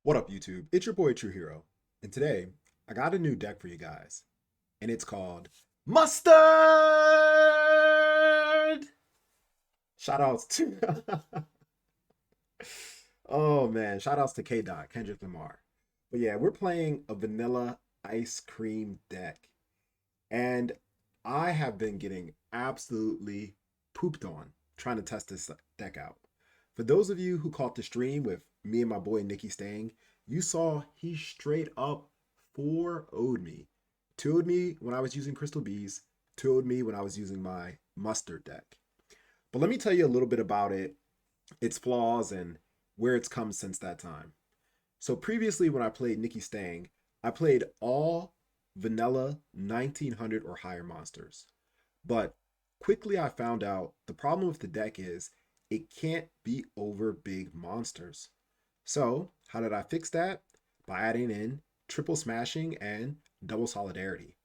What up, YouTube? It's your boy ATrueHero, and today I got a new deck for you guys, and it's called Mustard. Shoutouts to oh man, shoutouts to K Dot Kendrick Lamar. But yeah, we're playing a vanilla ice cream deck, and I have been getting absolutely pooped on trying to test this deck out. For those of you who caught the stream with me and my boy Nikki Stang, you saw he straight up 4-0'd me. 2'd me when I was using Crystal Bees, 2'd me when I was using my Mustard deck. But let me tell you a little bit about it, its flaws, and where it's come since that time. So previously when I played Nikki Stang, I played all vanilla 1900 or higher monsters. But quickly I found out the problem with the deck is it can't beat over big monsters. So how did I fix that? By adding in triple smashing and double solidarity.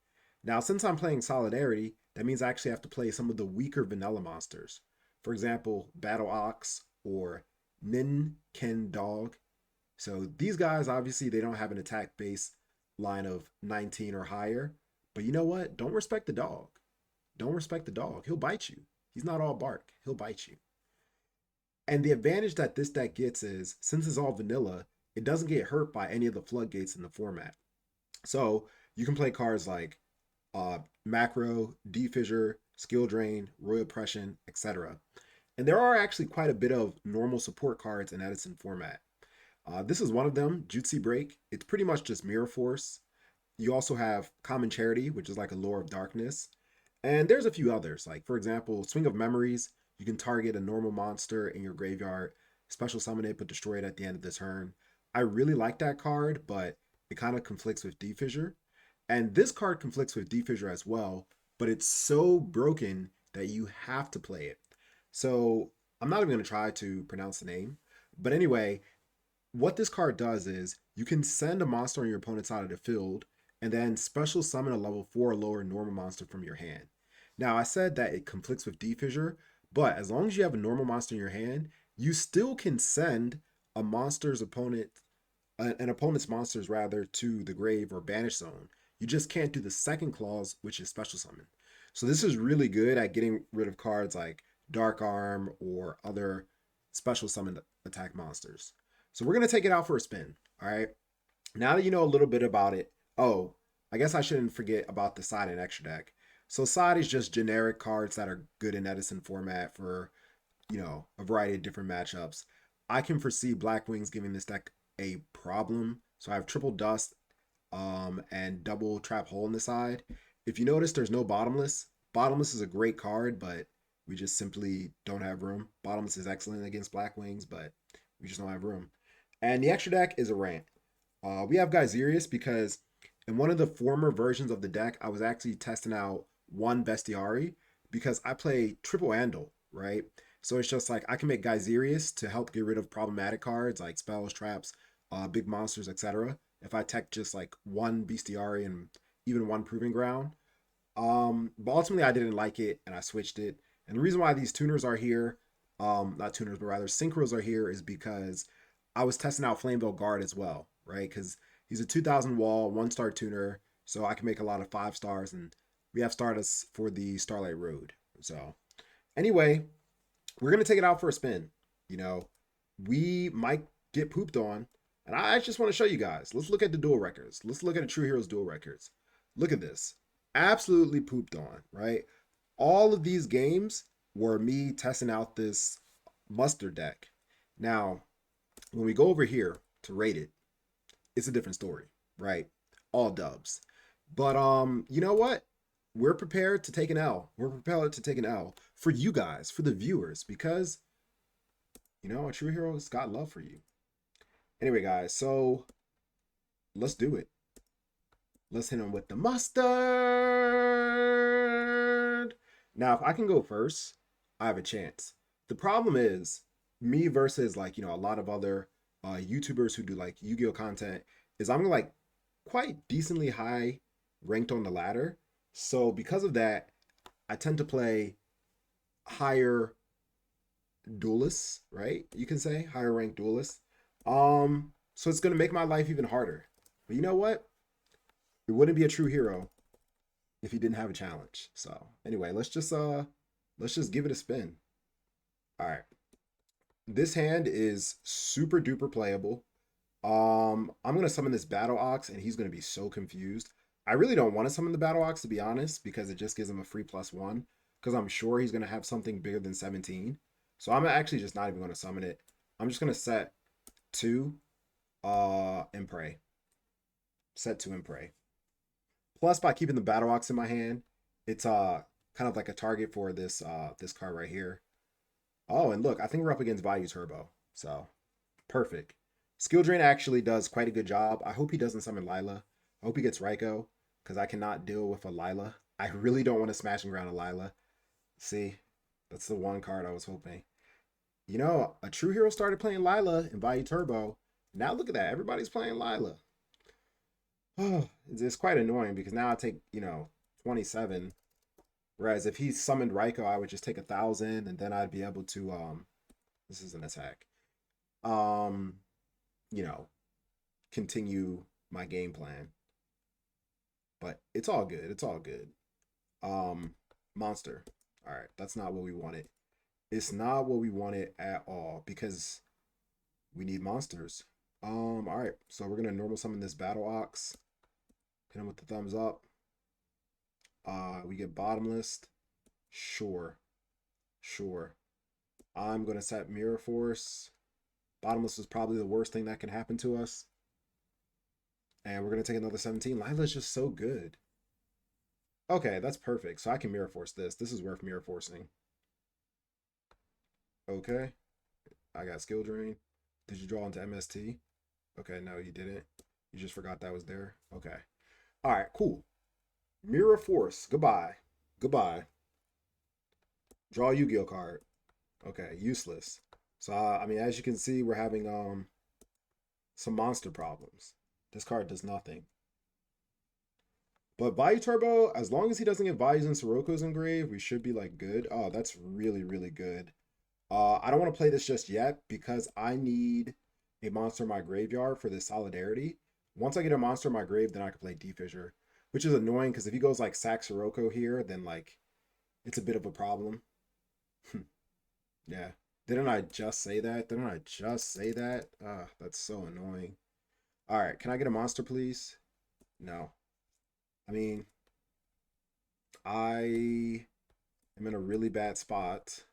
Now, since I'm playing solidarity, that means I actually have to play some of the weaker vanilla monsters. For example, Battle Ox or Nin Ken Dog. So these guys, obviously, they don't have an attack base line of 19 or higher. But you know what? Don't respect the dog. Don't respect the dog. He'll bite you. He's not all bark. He'll bite you. And the advantage that this deck gets is, since it's all vanilla, it doesn't get hurt by any of the floodgates in the format. So you can play cards like Macro, Defissure, Skill Drain, Royal Oppression, etc. And there are actually quite a bit of normal support cards in Edison format. This is one of them, Jutsu Break. It's pretty much just Mirror Force. You also have Common Charity, which is like a Lore of Darkness. And there's a few others, like for example, Swing of Memories. You can target a normal monster in your graveyard, special summon it, but destroy it at the end of the turn. I really like that card, but it kind of conflicts with Defissure. And this card conflicts with Defissure as well, but it's so broken that you have to play it. So I'm not even going to try to pronounce the name. But anyway, what this card does is you can send a monster on your opponent's side of the field and then special summon a level 4 or lower normal monster from your hand. Now, I said that it conflicts with Defissure, but as long as you have a normal monster in your hand, you still can send a monster's opponent, an opponent's monsters rather, to the grave or banish zone. You just can't do the second clause, which is special summon. So this is really good at getting rid of cards like Dark Arm or other special summon attack monsters. So we're going to take it out for a spin. All right. Now that you know a little bit about it, oh, I guess I shouldn't forget about the side and extra deck. So side is just generic cards that are good in Edison format for, a variety of different matchups. I can foresee Black Wings giving this deck a problem. So I have triple dust and double trap hole in the side. If you notice, there's no bottomless. Bottomless is a great card, but we just simply don't have room. Bottomless is excellent against Black Wings, but we just don't have room. And the extra deck is a rant. We have Geyserius because in one of the former versions of the deck, I was actually testing out one Bestiary because I play triple Andal, right? So it's just like I can make Geyserius to help get rid of problematic cards like spells, traps, big monsters, etc. If I tech just like one Bestiary and even one Proving Ground. But ultimately I didn't like it and I switched it. And the reason why these tuners are here, not tuners, but rather synchros are here is because I was testing out Flameville Guard as well, right? Because he's a 2000 wall, 1-star tuner, so I can make a lot of 5 stars, and we have Stardust for the Starlight Road. So anyway, we're gonna take it out for a spin. We might get pooped on, and I just want to show you guys. Let's look at the duel records. Let's look at the ATrueHero's duel records. Look at this. Absolutely pooped on, right? All of these games were me testing out this Mustard deck. Now, when we go over here to rate it, it's a different story, right? All dubs. But you know what? We're prepared to take an L. We're prepared to take an L for you guys, for the viewers, because ATrueHero's got love for you. Anyway, guys, so let's do it. Let's hit him with the mustard. Now, if I can go first, I have a chance. The problem is me versus a lot of other YouTubers who do like Yu-Gi-Oh content is I'm like quite decently high ranked on the ladder. So because of that, I tend to play higher duelists, right? You can say higher ranked duelists. So it's going to make my life even harder. But you know what? It wouldn't be a true hero if he didn't have a challenge. So anyway, let's just give it a spin. All right. This hand is super duper playable. I'm gonna summon this Battle Ox, and he's gonna be so confused. I really don't want to summon the Battle Ox, to be honest, because it just gives him a free +1. Because I'm sure he's gonna have something bigger than 17. So I'm actually just not even gonna summon it. I'm just gonna set 2 and pray. Set 2 and pray. Plus, by keeping the Battle Ox in my hand, it's kind of like a target for this card right here. Oh, and look, I think we're up against Value Turbo. So perfect. Skill Drain actually does quite a good job. I hope he doesn't summon Lila. I hope he gets Raikou, because I cannot deal with a Lila. I really don't want to Smashing Ground a Lila. See, that's the one card I was hoping. You know, a true hero started playing Lila in Value Turbo. Now look at that. Everybody's playing Lila. Oh, it's quite annoying because now I take, 27. Whereas if he summoned Raikou, I would just take 1,000 and then I'd be able to this is an attack. Um, you know, continue my game plan. But it's all good. It's all good. Monster. All right, that's not what we wanted. It's not what we wanted at all because we need monsters. All right, so we're gonna normal summon this Battle Ox. Hit him with the thumbs up. We get Bottomless. Sure. Sure. I'm gonna set Mirror Force. Bottomless is probably the worst thing that can happen to us. And we're gonna take another 17. Lila's just so good. Okay, that's perfect. So I can Mirror Force this. This is worth Mirror Forcing. Okay. I got Skill Drain. Did you draw into MST? Okay, no, you didn't. You just forgot that was there. Okay. All right, cool. Mirror Force. Goodbye. Goodbye. Draw a Yu-Gi-Oh card. Okay, useless. So I mean, as you can see, we're having some monster problems. This card does nothing. But Value Turbo, as long as he doesn't get Values and Siroko's engraved, we should be like good. Oh, that's really, really good. I don't want to play this just yet because I need a monster in my graveyard for this Solidarity. Once I get a monster in my grave, then I can play D-Fissure, which is annoying because if he goes like sack Sirocco here, then like it's a bit of a problem. Yeah. Didn't I just say that? Didn't I just say that? Ah, that's so annoying. All right, can I get a monster, please? No. I mean, I am in a really bad spot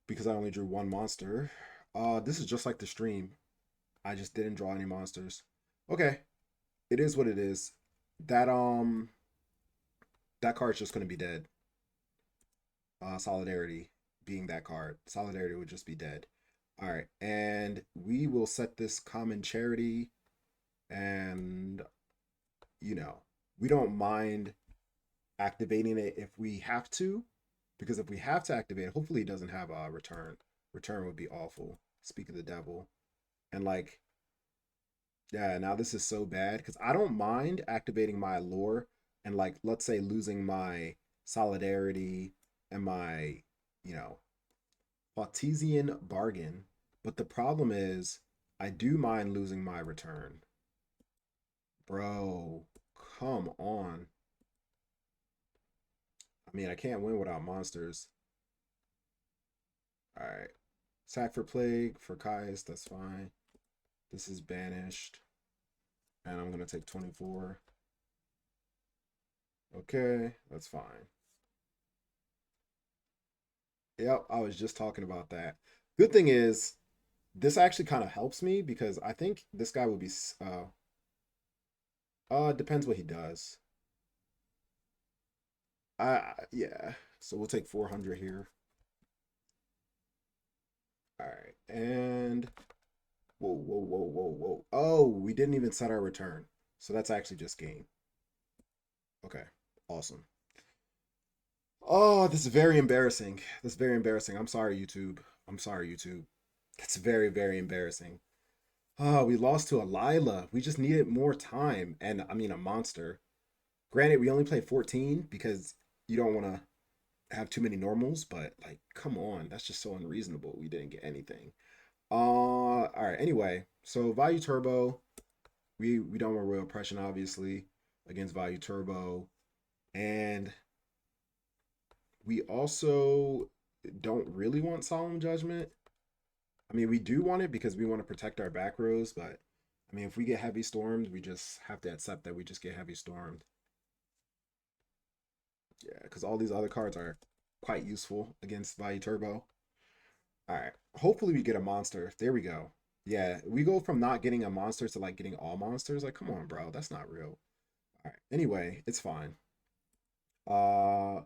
because I only drew one monster. This is just like the stream. I just didn't draw any monsters. Okay, it is what it is. That that card's just gonna be dead. Solidarity being that card. Solidarity would just be dead. All right, and we will set this common charity, and we don't mind activating it if we have to, because if we have to activate it, hopefully it doesn't have a return. Return would be awful. Speak of the devil. And like, yeah, now this is so bad because I don't mind activating my allure and like, let's say losing my solidarity and my, you know, Cartesian bargain. But the problem is I do mind losing my return. Bro, come on. I mean, I can't win without monsters. All right. Sack for Plague, for Caius, that's fine. This is banished. And I'm going to take 24. Okay, that's fine. Yep, I was just talking about that. Good thing is, this actually kind of helps me because I think this guy would be, depends what he does. Yeah, so we'll take 400 here. All right, and whoa, whoa, whoa, whoa, whoa. Oh, we didn't even set our return. So that's actually just game. Okay, awesome. Oh, this is very embarrassing. This is very embarrassing. I'm sorry, YouTube. I'm sorry, YouTube. That's very, very embarrassing. Oh, we lost to a Lila. We just needed more time. And I mean, a monster. Granted, we only played 14 because you don't want to have too many normals, but like, come on. That's just so unreasonable. We didn't get anything. All right. Anyway, So Value Turbo, we don't want Royal Oppression, obviously, against Value Turbo. And we also don't really want Solemn Judgment. I mean, we do want it because we want to protect our back rows, but I mean, if we get heavy stormed, we just have to accept that we just get heavy stormed. Yeah, because all these other cards are quite useful against Value Turbo. All right. Hopefully we get a monster. There we go. Yeah, we go from not getting a monster to like getting all monsters. Like, come on, bro. That's not real. All right. Anyway, it's fine. Uh,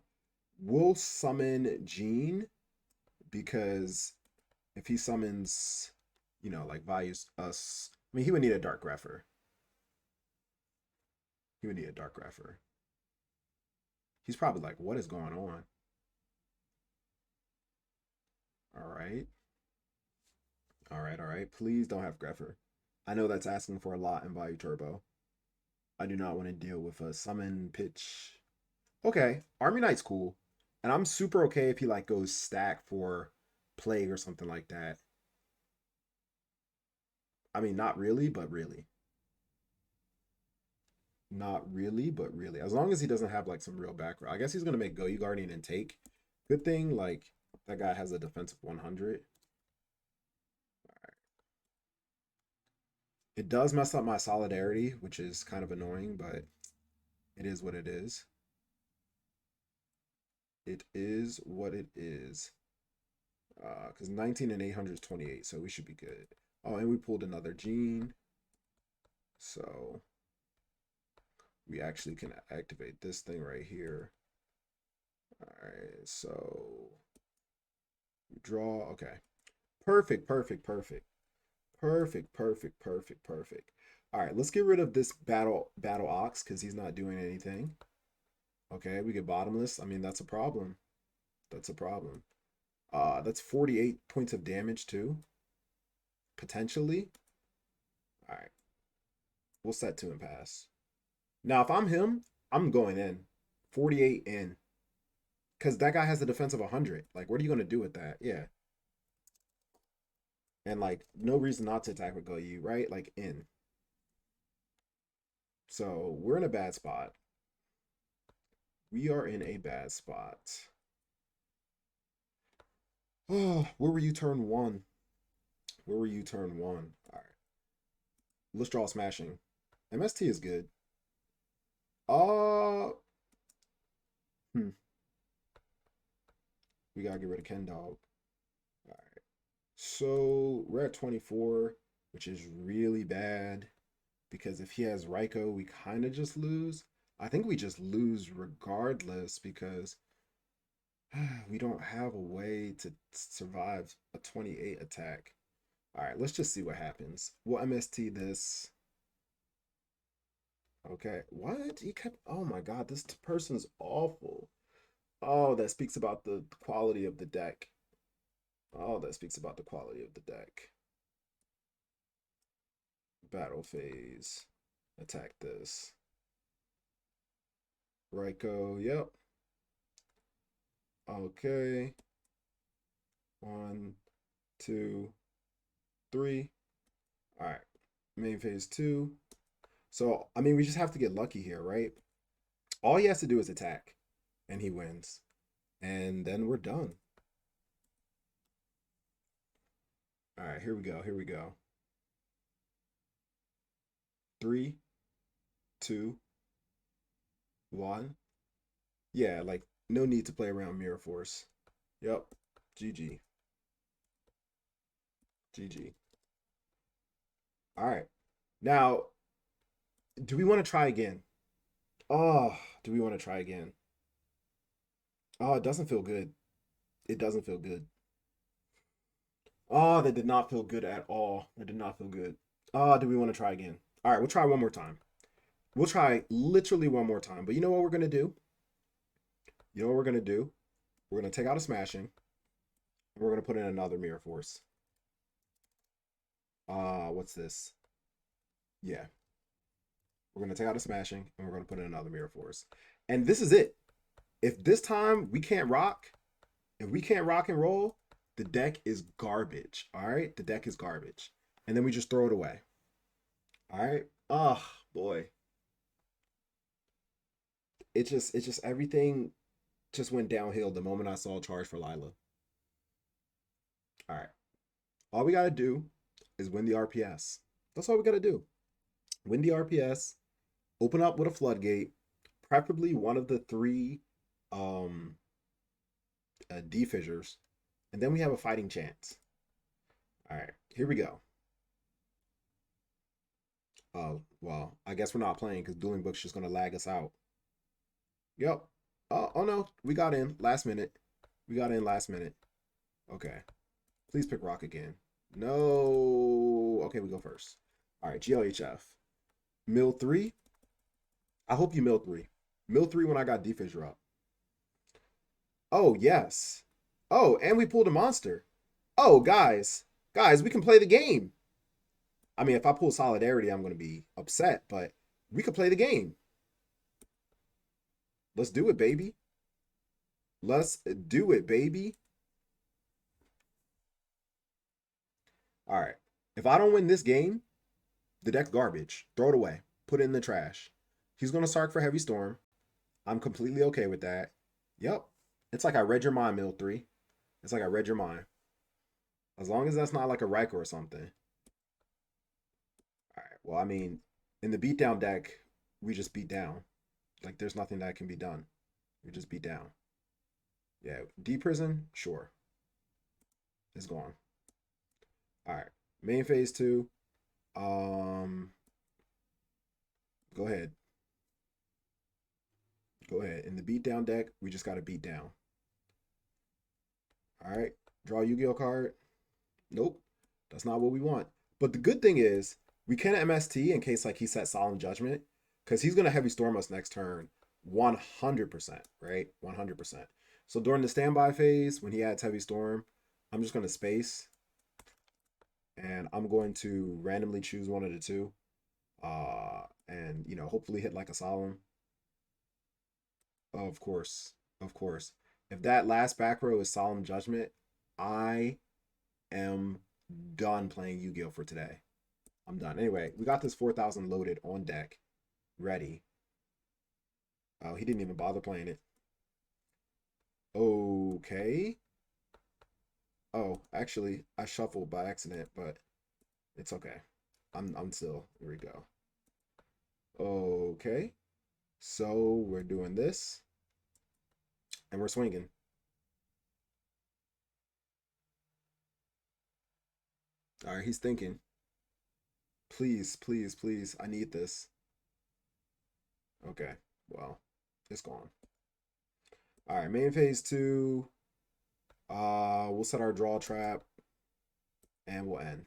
we'll summon Gene because if he summons, like values us. I mean, he would need a Dark Grepher. He would need a Dark Grepher. He's probably like, what is going on? All right. All right, all right. Please don't have Grepher. I know that's asking for a lot in Value Turbo. I do not want to deal with a summon pitch. Okay, Army Knight's cool. And I'm super okay if he like goes stack for plague or something like that. I mean, not really, but really. Not really, but really. As long as he doesn't have like some real background. I guess he's gonna make Goyu Guardian and take. Good thing, like, that guy has a defensive 100. It does mess up my solidarity, which is kind of annoying, but it is what it is. It is what it is. Because 19 and 800 is 28, so we should be good. Oh, and we pulled another gene. So we actually can activate this thing right here. All right, so draw. Okay. Perfect, perfect, perfect. Perfect, perfect, perfect, perfect. All right, let's get rid of this battle ox because he's not doing anything. Okay, we get bottomless. I mean, that's a problem. That's a problem. That's 48 points of damage too. Potentially. All right. We'll set to and pass. Now, if I'm him, I'm going in. 48 in. Because that guy has a defense of 100. Like, what are you going to do with that? Yeah. And, like, no reason not to attack with Goyu, right? Like, in. So, we're in a bad spot. We are in a bad spot. Oh, where were you turn one? Where were you turn one? All right. Let's draw smashing. MST is good. Uh, hmm. We gotta get rid of Ken Dog. All right. So we're at 24, which is really bad because if he has Raiko, we kind of just lose. I think we just lose regardless because we don't have a way to survive a 28 attack. All right, let's just see what happens. We'll MST this. Okay, what? He kept. Oh my God, this person's awful. Oh, that speaks about the quality of the deck. Oh, that speaks about the quality of the deck. Battle phase. Attack this. Raiko, yep. Okay. 1, 2, 3. All right. Main phase 2. So, I mean, we just have to get lucky here, right? All he has to do is attack, and he wins. And then we're done. All right, here we go. Here we go. 3, 2, 1. Yeah, like, no need to play around Mirror Force. Yep. GG. GG. All right. Now, do we want to try again? Oh, do we want to try again? Oh, it doesn't feel good. It doesn't feel good. Oh, that did not feel good at all. That did not feel good. Oh, do we want to try again? All right, we'll try one more time. We'll try literally one more time. But you know what we're going to do? You know what we're going to do? We're going to take out a smashing. And we're going to put in another Mirror Force. What's this? Yeah. We're going to take out a smashing and we're going to put in another Mirror Force. And this is it. If this time we can't rock, if we can't rock and roll, the deck is garbage. All right? The deck is garbage. and then we just throw it away. All right. Oh boy, it just everything just went downhill the moment I saw charge for Lila. All right. All we gotta do is win the RPS. That's all we gotta do. Win the RPS. Open up with a floodgate, preferably one of the three um D fissures, and then we have a fighting chance. All right, here we go. Oh, well, I guess we're not playing because Dueling Book's just gonna lag us out. Yep. Oh no, we got in last minute. We got in last minute. Okay. Please pick rock again. No. Okay, we go first. All right, GLHF. Mill 3. I hope you mill 3. Mill 3 when I got D fissure up. Oh, yes. Oh, and we pulled a monster. Oh, guys, we can play the game. I mean, if I pull Solidarity, I'm going to be upset, but we could play the game. Let's do it, baby. Let's do it, baby. All right. If I don't win this game, the deck's garbage. Throw it away. Put it in the trash. He's going to Sark for Heavy Storm. I'm completely okay with that. Yep. It's like I read your mind, Mill 3. It's like I read your mind. As long as that's not like a Riker or something. All right. Well, I mean, in the beatdown deck, we just beat down. Like, there's nothing that can be done. We just beat down. Yeah. D prison, sure. It's gone. All right. Main phase 2. Go ahead. Go ahead. In the beatdown deck, we just got to beat down. All right. Draw a Yu-Gi-Oh card. Nope. That's not what we want. But the good thing is, we can MST in case like he sets Solemn Judgment, because he's gonna Heavy Storm us next turn, 100%, right? 100%. So during the standby phase, when he adds Heavy Storm, I'm just gonna space, and I'm going to randomly choose one of the two, and hopefully hit like a Solemn. Oh, of course, of course. If that last back row is Solemn Judgment, I am done playing Yu-Gi-Oh for today. I'm done. Anyway, we got this 4,000 loaded on deck, ready. Oh, he didn't even bother playing it. Okay. Oh, actually, I shuffled by accident, but it's okay. I'm still. Here we go. Okay. So we're doing this, and we're swinging. All right, he's thinking. Please, please, please. I need this. Okay. Well, it's gone. All right, main phase 2. We'll set our draw trap, and we'll end.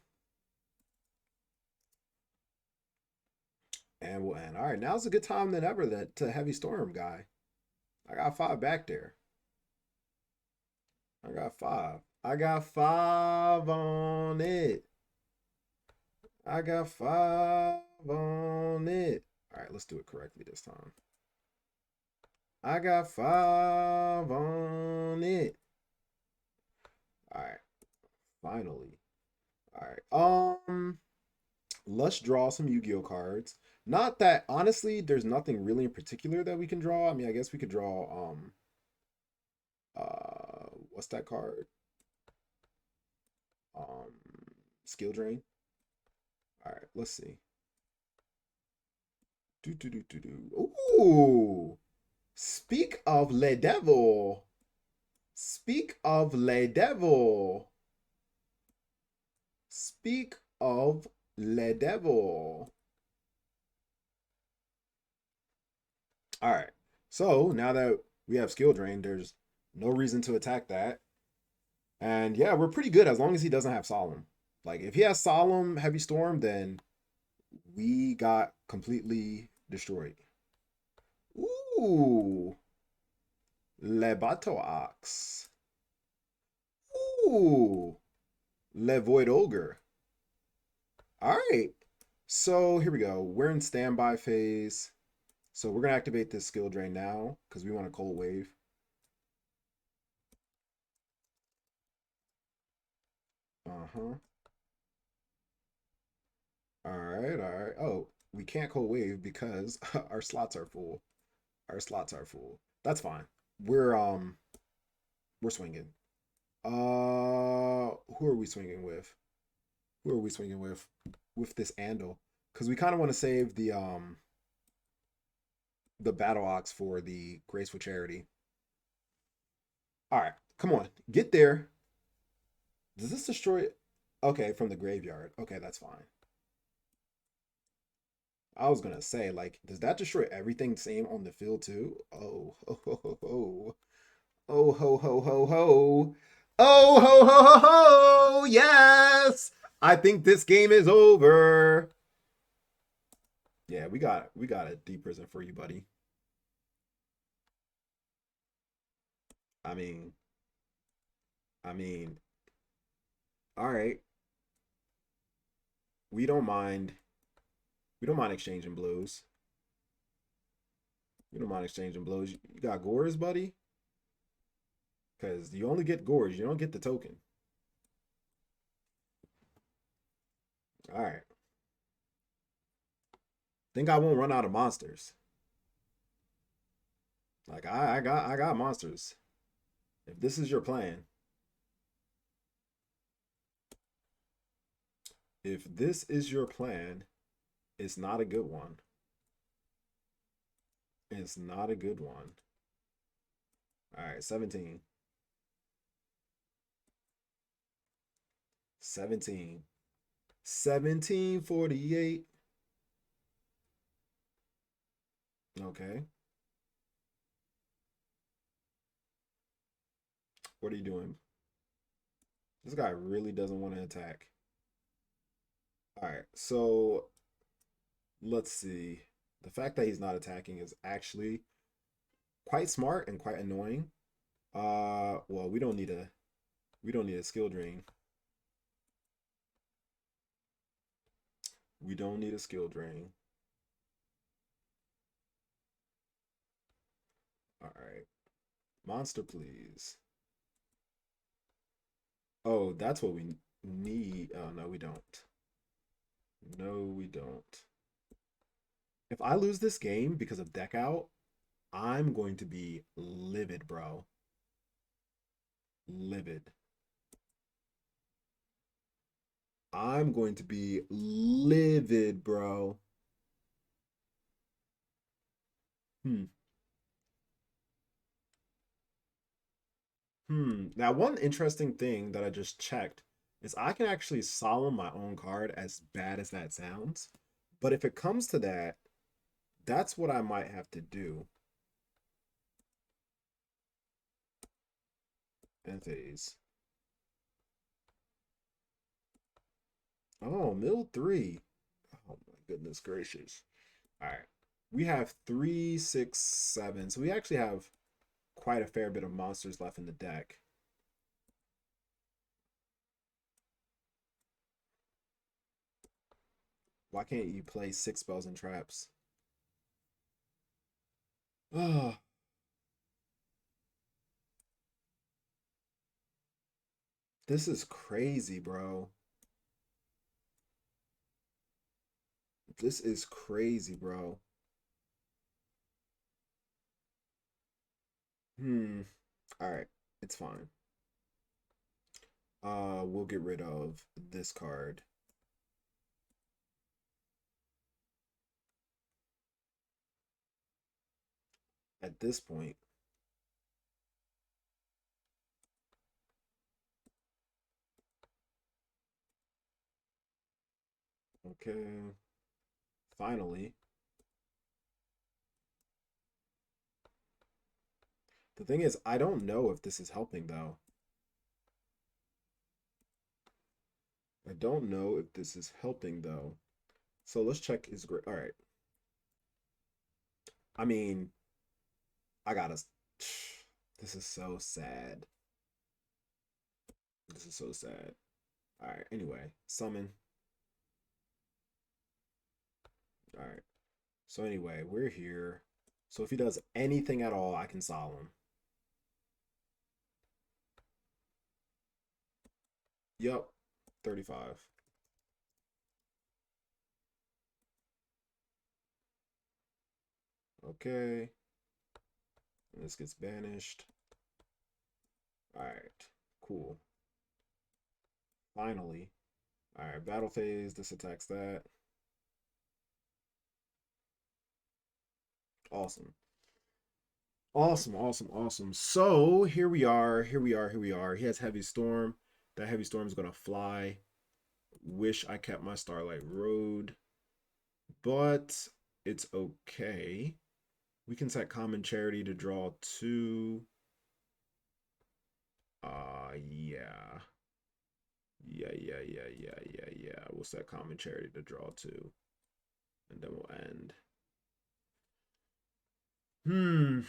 And we'll end. All right, now's a good time than ever that to Heavy Storm guy. I got 5 back there. I got 5. I got 5 on it. I got 5 on it. All right, let's do it correctly this time. I got 5 on it. All right, finally. All right, let's draw some Yu-Gi-Oh cards. Not that, honestly, there's nothing really in particular that we can draw. I mean, I guess we could draw, what's that card? Um, Skill Drain. All right, let's see. Ooh, speak of Le Devil. Speak of Le Devil. Speak of Le Devil. All right. So now that we have Skill Drain, there's no reason to attack that. And yeah, we're pretty good as long as he doesn't have Solemn. Like if he has Solemn Heavy Storm, then we got completely destroyed. Ooh. Le Bateau Ox. Ooh. Le Void Ogre. All right. So here we go. We're in standby phase. So we're going to activate this skill drain now because we want a cold wave. Uh-huh. right, all right. Oh, we can't cold wave because our slots are full. Our slots are full. That's fine. We're swinging. Who are we swinging with? Who are we swinging with this Andal? Because we kind of want to save the battle ox for the graceful charity. All right, come on, get there. Does this destroy it? Okay, from the graveyard. Okay, that's fine. I was gonna say, like, does that destroy everything same on the field too? Oh, ho, ho, ho, ho. Oh, ho, ho, ho, ho. Oh, ho, ho, ho, ho. Yes. I think this game is over. Yeah, we got a deep prison for you, buddy. I mean, I mean, all right. We don't mind. We don't mind exchanging blows. We don't mind exchanging blows. You got gores, buddy? Because you only get gores. You don't get the token. All right. Think I won't run out of monsters. Like I got monsters. If this is your plan, if this is your plan, it's not a good one. It's not a good one. All right, 17. 17. 1748. Okay. What are you doing? This guy really doesn't want to attack. All right, so let's see. The fact that he's not attacking is actually quite smart and quite annoying. Well, we don't need a skill drain. We don't need a skill drain. All right. Monster, please. Oh, that's what we need. Oh, no, we don't. No, we don't. If I lose this game because of deck out, I'm going to be livid, bro. Livid. I'm going to be livid, bro. Hmm. Now, one interesting thing that I just checked is I can actually solemn my own card, as bad as that sounds. But if it comes to that, that's what I might have to do. Entities. Oh, mill three. Oh my goodness gracious. All right. We have three, six, seven. So we actually have quite a fair bit of monsters left in the deck. Why can't you play six spells and traps? Oh, this is crazy, bro. This is crazy, bro. Hmm. All right. It's fine. We'll get rid of this card. At this point, okay. Finally. The thing is, I don't know if this is helping though. I don't know if this is helping though. So let's check his grade. All right. I mean, I gotta. This is so sad. This is so sad. All right. Anyway, summon. All right. So anyway, we're here. So if he does anything at all, I can solve him. Yep. 35. Okay. And this gets banished. All right. Cool. Finally. All right. Battle phase. This attacks that. Awesome. Awesome, awesome, awesome. So here we are, here we are, here we are. He has heavy storm. That heavy storm is gonna fly. Wish I kept my Starlight Road, but it's okay. We can set Common Charity to draw two. Yeah. Yeah. We'll set Common Charity to draw two. And then we'll end. Hmm.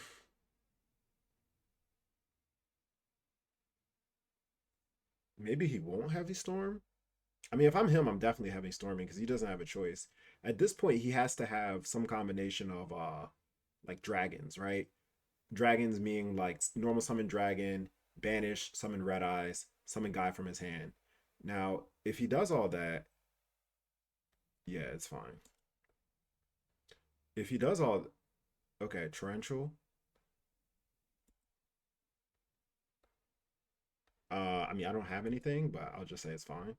Maybe he won't heavy storm. I mean, if I'm him, I'm definitely heavy storming because he doesn't have a choice. At this point, he has to have some combination of like dragons, right? Dragons being like normal summon dragon, banish, summon red eyes, summon guy from his hand. Now, if he does all that, yeah, it's fine. If he does all, okay, torrential. I mean, I don't have anything, but I'll just say it's fine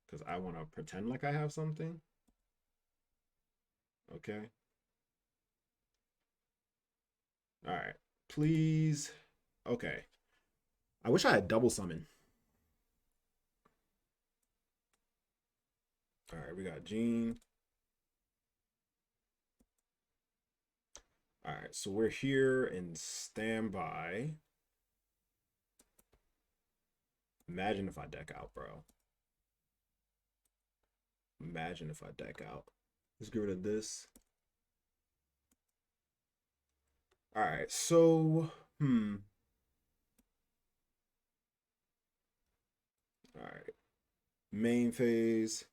because I want to pretend like I have something. Okay. All right. Please. Okay. I wish I had double summon. All right, we got Gene. All right, so we're here in standby. Imagine if I deck out, bro. Imagine if I deck out. Let's get rid of this. All right, so, All right, main phase.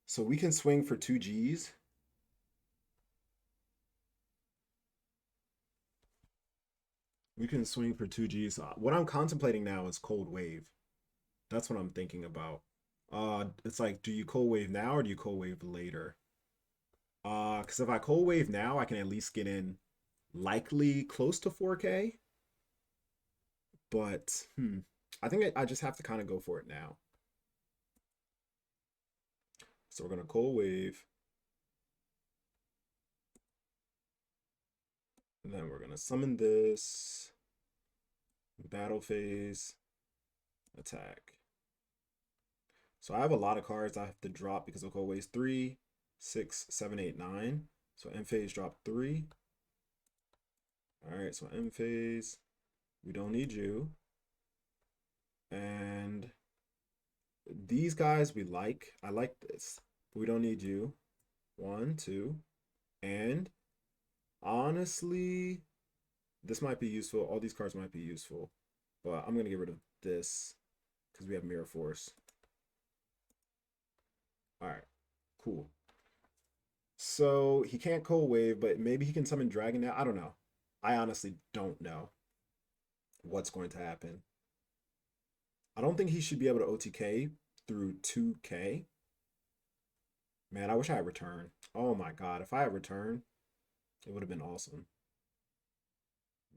So we can swing for 2 Gs. We can swing for 2 Gs. What I'm contemplating now is Cold Wave. That's what I'm thinking about. It's like, do you Cold Wave now or do you Cold Wave later? Because if I Cold Wave now, I can at least get in likely close to 4K. But I think I just have to kind of go for it now. So we're gonna Cold Wave. And then we're gonna summon this. Battle phase. Attack. So I have a lot of cards I have to drop because of Cold Waves 3, 6, 7, 8, 9. So end phase drop 3. Alright, so end phase. We don't need you. And these guys we like. I like this. But we don't need you. 1, 2. And honestly, this might be useful. All these cards might be useful. But I'm going to get rid of this because we have Mirror Force. Alright, cool. So he can't Cold Wave, but maybe he can summon Dragon now. I don't know. I honestly don't know what's going to happen. I don't think he should be able to OTK through 2K. Man, I wish I had Return. Oh my god, if I had Return, it would have been awesome.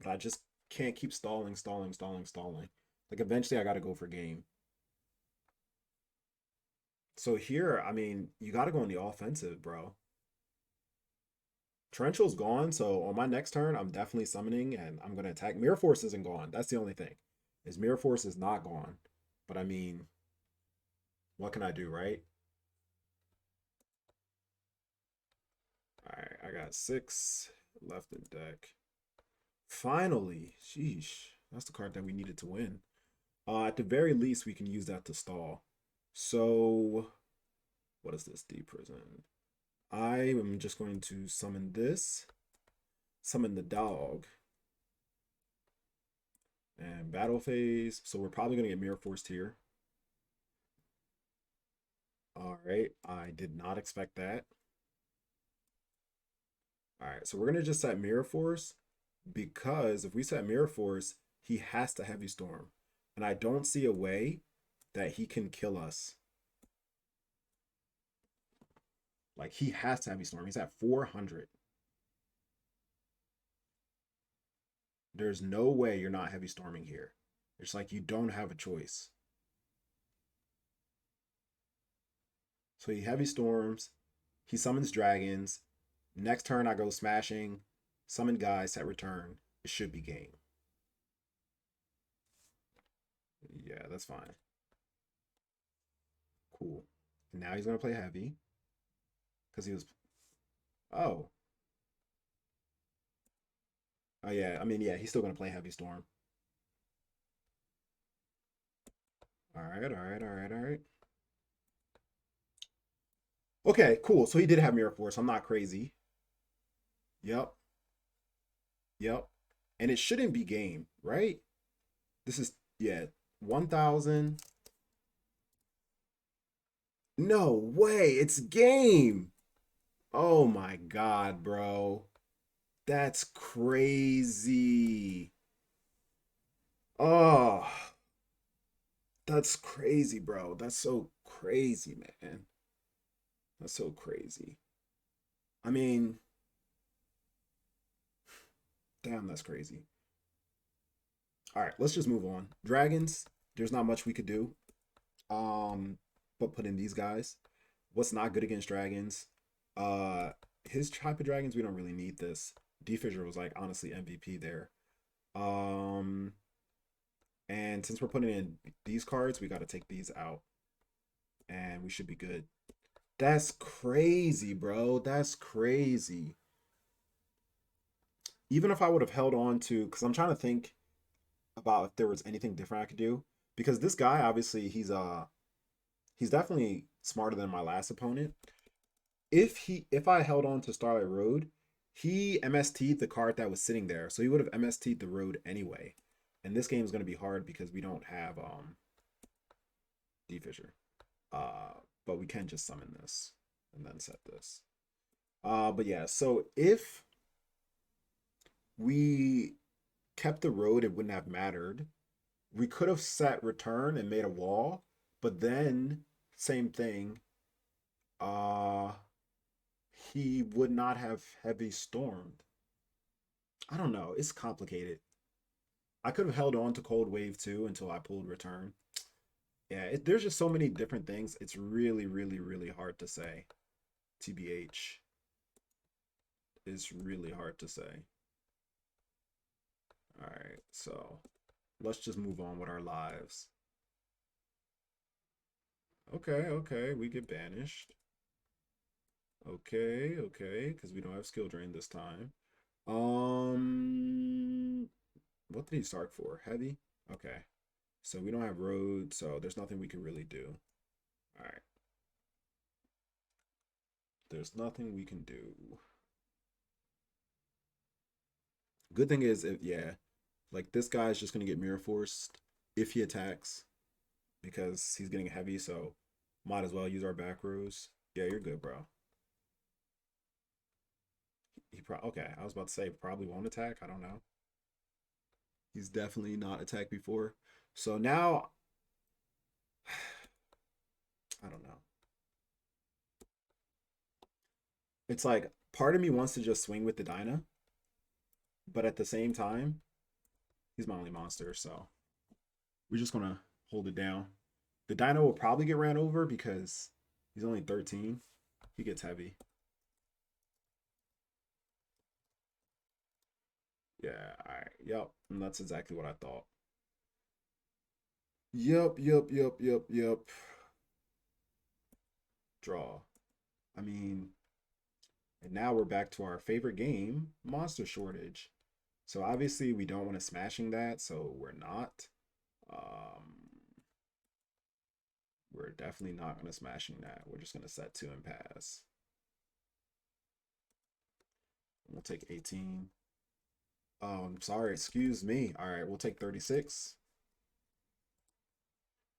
But I just can't keep stalling. Like eventually I got to go for game. So here, I mean, you got to go on the offensive, bro. Torrential's gone, so on my next turn, I'm definitely summoning and I'm going to attack. Mirror Force isn't gone. That's the only thing. Is Mirror Force is not gone. But I mean, what can I do, right? All right, I got 6 left in deck. Finally, sheesh. That's the card that we needed to win. At the very least, we can use that to stall. So, what is this? Deep Prison. I am just going to summon this. Summon the dog. And battle phase. So we're probably going to get Mirror Forced here. All right. I did not expect that. All right. So we're going to just set Mirror Force because if we set Mirror Force, he has to Heavy Storm. And I don't see a way that he can kill us. Like he has to Heavy Storm. He's at 400. There's no way you're not heavy storming here. It's like you don't have a choice. So he heavy storms. He summons dragons. Next turn I go smashing, summon guys, set return. It should be game. Yeah, that's fine. Cool. And now he's gonna play heavy. Because he was oh. Oh yeah, I mean yeah, he's still gonna play heavy storm. Alright, alright, alright, alright. Okay, cool. So he did have Mirror Force. I'm not crazy. Yep. Yep. And it shouldn't be game, right? This is, yeah, 1,000. No way. It's game. Oh my God, bro. That's crazy. Oh, that's crazy, bro. That's so crazy, man. That's so crazy. I mean, damn, that's crazy. All right, let's just move on. Dragons, there's not much we could do. Um, but put in these guys. What's not good against dragons? Uh, his type of dragons, we don't really need this. D-Fissure was like honestly MVP there. Um, and since we're putting in these cards, we got to take these out, and we should be good. That's crazy, bro. That's crazy. Even if I would have held on to, because I'm trying to think about if there was anything different I could do. Because this guy, obviously, he's definitely smarter than my last opponent. If I held on to Starlight Road, he MST'd the card that was sitting there, so he would have MST'd the road anyway. And this game is going to be hard because we don't have D-Fissure. But we can just summon this and then set this. But yeah, so if we kept the road, it wouldn't have mattered. We could have set return and made a wall, but then same thing. Uh he would not have heavy stormed. I don't know. It's complicated. I could have held on to Cold Wave too until I pulled return. Yeah, there's just so many different things. It's really, really, really hard to say. TBH is really hard to say. All right, so let's just move on with our lives. Okay, okay, we get banished. Okay, okay, because we don't have skill drain this time. What did he start for? Heavy? Okay. So we don't have road, so there's nothing we can really do. All right. There's nothing we can do. Good thing is, yeah, like this guy's just gonna get mirror forced if he attacks because he's getting heavy. So might as well use our back rows. Yeah, you're good, bro. He probably okay. I was about to say probably won't attack. I don't know. He's definitely not attacked before. So now, I don't know. It's like part of me wants to just swing with the Dyna, but at the same time, he's my only monster, so we're just gonna hold it down. The Dino will probably get ran over because he's only 13. He gets heavy. Yeah, all right. Yep. And that's exactly what I thought. Yep, yep, yep, yep, yep. Draw. I mean, and now we're back to our favorite game, Monster Shortage. So obviously we don't want to smashing that, so we're not. We're definitely not going to smashing that. We're just going to set 2 and pass. We'll take 18. Oh, I'm sorry. Excuse me. All right, we'll take 36.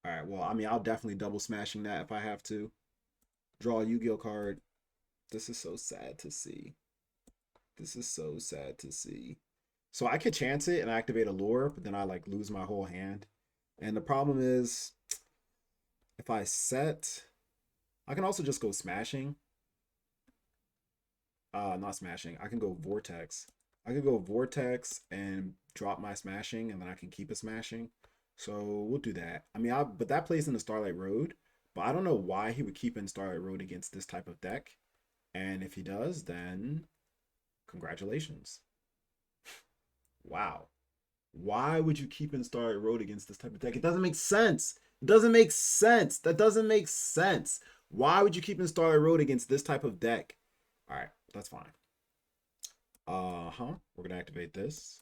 All right, well, I mean, I'll definitely double smashing that if I have to. Draw a Yu-Gi-Oh card. This is so sad to see. This is so sad to see. So I could chance it and activate a lure, but then I like lose my whole hand. And the problem is, if I set, I can also just go smashing. Not smashing. I can go vortex. I could go Vortex and drop my smashing, and then I can keep a smashing. So we'll do that. I mean, but that plays in the Starlight Road. But I don't know why he would keep in Starlight Road against this type of deck. And if he does, then congratulations. Wow. Why would you keep in Starlight Road against this type of deck? It doesn't make sense. It doesn't make sense. That doesn't make sense. Why would you keep in Starlight Road against this type of deck? All right, that's fine. We're gonna activate this.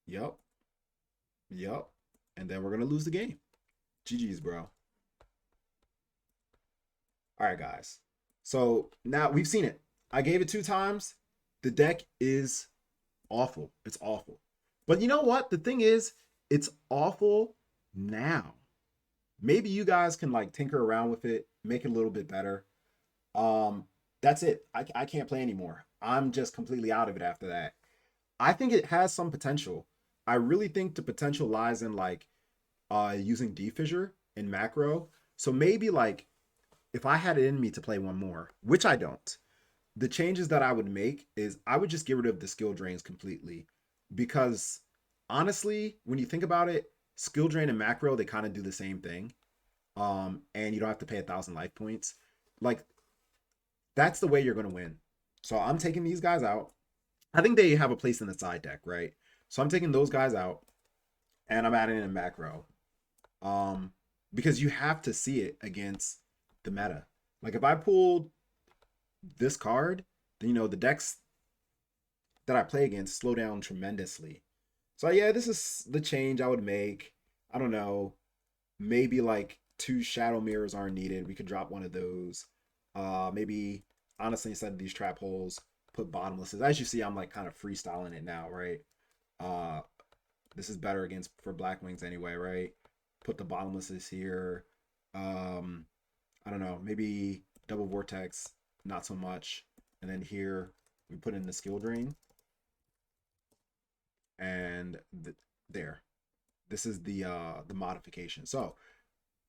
Yep. Yep. And then we're gonna lose the game. GG's, bro. All right, guys. So now we've seen it. I gave it 2 times. The deck is awful. It's awful. But you know what? The thing is, it's awful now. Maybe you guys can like tinker around with it, make it a little bit better. Um, that's it. I can't play anymore. I'm just completely out of it after that. I think it has some potential. I really think the potential lies in like using defissure in macro. So maybe like if I had it in me to play one more, which I don't, the changes that I would make is I would just get rid of the skill drains completely. Because honestly, when you think about it, skill drain and macro, they kind of do the same thing. And you don't have to pay 1,000 life points. Like that's the way you're gonna win. So I'm taking these guys out. I think they have a place in the side deck, right? So I'm taking those guys out and I'm adding in a macro. Um, because you have to see it against the meta. Like if I pulled this card, then the decks that I play against slow down tremendously. So yeah, this is the change I would make. I don't know. Maybe like 2 shadow mirrors aren't needed. We could drop one of those. Maybe honestly instead of these trap holes, put bottomlesses. As you see, I'm like kind of freestyling it now, right? Uh this is better against for black wings anyway, right? Put the bottomlesses here. Um I don't know, maybe double vortex, not so much. And then here we put in the skill drain and there. This is the modification. So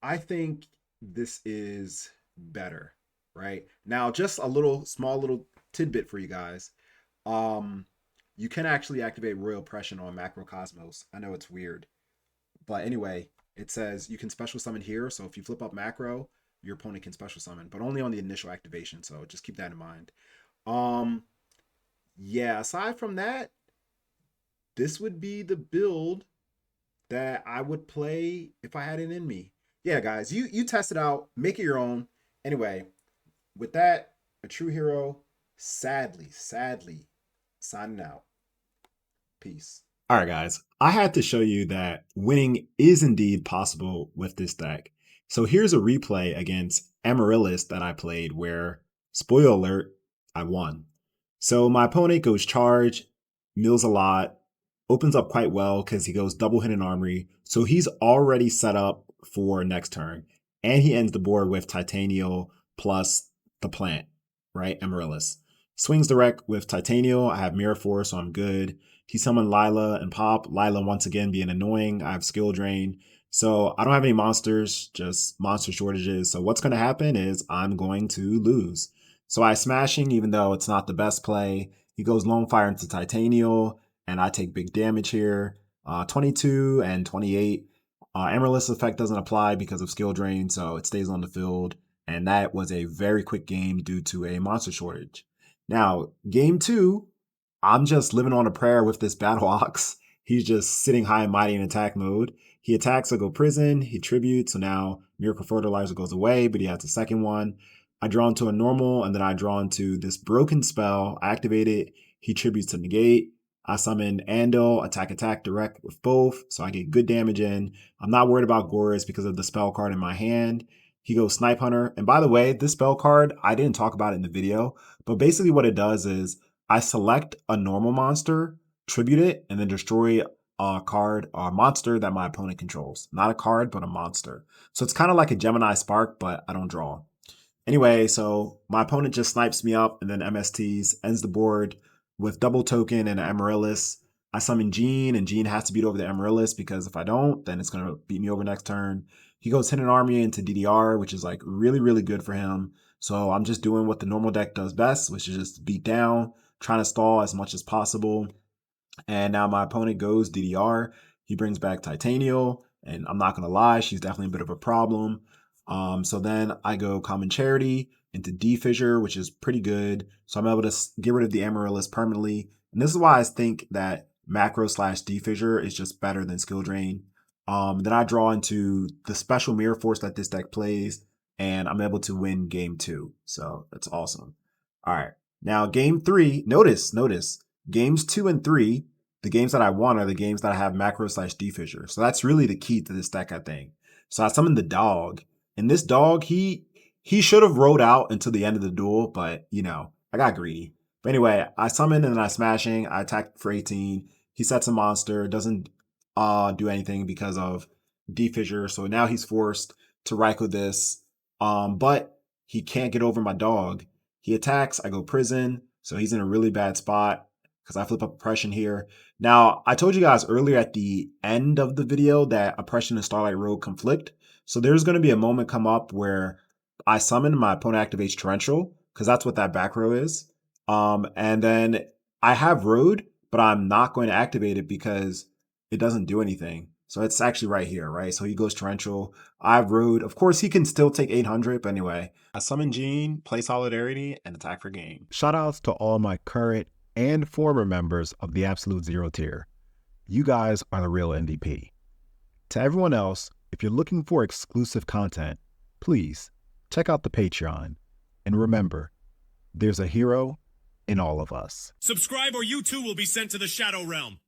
I think this is better, right? Now, just a little small little tidbit for you guys. Um, you can actually activate Royal Oppression on Macrocosmos. I know it's weird, but anyway, it says you can special summon here. So if you flip up Macro, your opponent can special summon, but only on the initial activation. So just keep that in mind. Um, yeah. Aside from that, this would be the build that I would play if I had it in me. Yeah, guys, you test it out, make it your own. Anyway, with that, a true hero, sadly, signing out. Peace. All right, guys. I had to show you that winning is indeed possible with this deck. So here's a replay against Amaryllis that I played where, spoiler alert, I won. So my opponent goes charge, mills a lot, opens up quite well because he goes double hidden armory. So he's already set up for next turn. And he ends the board with Titanial plus the plant, right? Amaryllis. Swings direct with Titanial. I have Mirror Force, so I'm good. He summoned Lila and Pop. Lila once again being annoying. I have skill drain. So I don't have any monsters, just monster shortages. So what's going to happen is I'm going to lose. So I smashing, even though it's not the best play. He goes Lone Fire into Titanial, and I take big damage here. 22 and 28. Amaryllis effect doesn't apply because of skill drain, so it stays on the field. And that was a very quick game due to a monster shortage. Now, game 2, I'm just living on a prayer with this Battle Ox. He's just sitting high and mighty in attack mode. He attacks, I go prison. He tributes, so now Miracle Fertilizer goes away, but he has a second one. I draw into a normal, and then I draw into this broken spell. I activate it. He tributes to negate. I summon Andal, attack direct with both, so I get good damage in. I'm not worried about Goris because of the spell card in my hand. He goes Snipe Hunter. And by the way, this spell card, I didn't talk about it in the video, but basically what it does is I select a normal monster, tribute it, and then destroy a card or a monster that my opponent controls. Not a card, but a monster. So it's kind of like a Gemini Spark, but I don't draw. Anyway, so my opponent just snipes me up and then MSTs, ends the board with double token and Amaryllis. I summon Jean, and Jean has to beat over the Amaryllis because if I don't, then it's going to beat me over next turn. He goes Hidden Army into DDR, which is like really, really good for him. So I'm just doing what the normal deck does best, which is just beat down. trying to stall as much as possible. And now my opponent goes DDR. He brings back Titanial, and I'm not gonna lie, she's definitely a bit of a problem. So then I go Common Charity into D Fissure, which is pretty good. So I'm able to get rid of the Amaryllis permanently. And this is why I think that Macro / D Fissure is just better than Skill Drain. Then I draw into the special Mirror Force that this deck plays, and I'm able to win game 2. So that's awesome. All right. Now game 3, notice, games 2 and 3, the games that I won are the games that I have Macro / D Fissure. So that's really the key to this deck, I think. So I summoned the dog. And this dog, he should have rode out until the end of the duel, but, you know, I got greedy. But anyway, I summon and then I smashing. I attack for 18. He sets a monster. Doesn't do anything because of D Fissure. So now he's forced to Raikou this. But he can't get over my dog. He attacks. I go prison. So he's in a really bad spot because I flip up Oppression here. Now, I told you guys earlier at the end of the video that Oppression and Starlight Road conflict. So there's going to be a moment come up where I summon, my opponent activates Torrential, because that's what that back row is. And then I have Road, but I'm not going to activate it because it doesn't do anything. So it's actually right here, right? So he goes Torrential. I have Road. Of course, he can still take 800, but anyway. I summon Jean, play Solidarity, and attack for game. Shoutouts to all my current and former members of the Absolute Zero tier. You guys are the real MVP. To everyone else, if you're looking for exclusive content, please check out the Patreon. And remember, there's a hero in all of us. Subscribe or you too will be sent to the Shadow Realm.